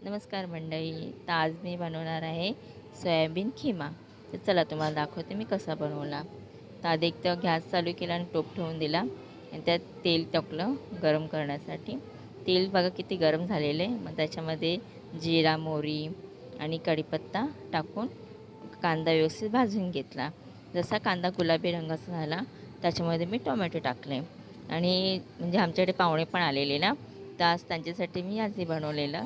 नमस्कार मंडळी. तर आज मी बनवणार आहे सोयाबीन खिमा. तर चला तुम्हाला दाखवते मी कसा बनवला. तर आधी एक तर गॅस चालू केला आणि टोप ठेवून दिला आणि त्यात तेल टाकलं गरम करण्यासाठी. तेल बघा किती गरम झालेलं आहे. मग त्याच्यामध्ये जिरा, मोहरी आणि कढीपत्ता टाकून कांदा व्यवस्थित भाजून घेतला. जसा कांदा गुलाबी रंगाचा झाला त्याच्यामध्ये मी टोमॅटो टाकले आणि म्हणजे आमच्याकडे पाहुणे पण आलेले ना, तर आज त्यांच्यासाठी मी आज हे बनवलेलं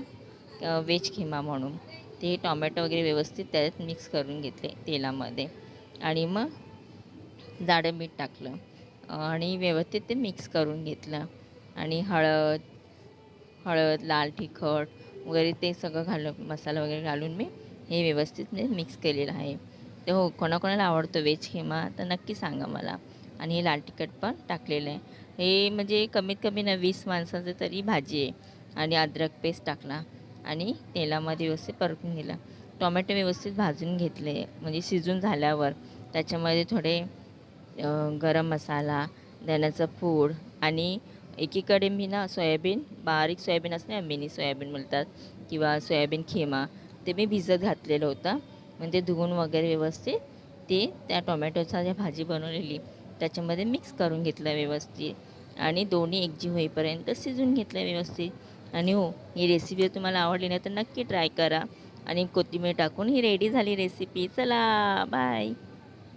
व्हेज खिमा म्हणून. ते टोमॅटो वगैरे व्यवस्थित त्यात मिक्स करून घेतले तेलामध्ये आणि मग जाडं मीठ टाकलं आणि व्यवस्थित ते मिक्स करून घेतलं आणि हळद हळद, लाल तिखट वगैरे ते सगळं मसाला वगैरे घालून मी हे व्यवस्थित मिक्स केलेलं आहे. तर हो, कोणाकोणाला आवडतो व्हेज खिमा तर नक्की सांगा मला. आणि हे लाल तिखट पण टाकलेलं आहे. हे म्हणजे कमीत कमी ना 20 माणसाचं तरी भाजी आहे. आणि अद्रक पेस्ट टाकला आणि तेलामध्ये व्यवस्थित परतून दिला. टोमॅटो व्यवस्थित भाजून घेतले म्हणजे शिजून झाल्यावर त्याच्यामध्ये थोडे गरम मसाला, धण्याचं पूड आणि एकीकडे मी ना सोयाबीन, बारीक सोयाबीन असते ना, मिनी सोयाबीन बोलतात किंवा सोयाबीन खिमा, ते मी भिजत घातलेलं होतं. म्हणजे धुवून वगैरे व्यवस्थित ते त्या टोमॅटोचा जी भाजी बनवलेली त्याच्यामध्ये मिक्स करून घेतलं व्यवस्थित आणि दोन्ही एकजीव होईपर्यंत शिजून घेतलं व्यवस्थित. आणि हो, ही रेसिपी जर तुम्हाला आवडली ना तर नक्की ट्राय करा. आणि कोथिंबीर टाकून ही रेडी झाली रेसिपी. चला बाय.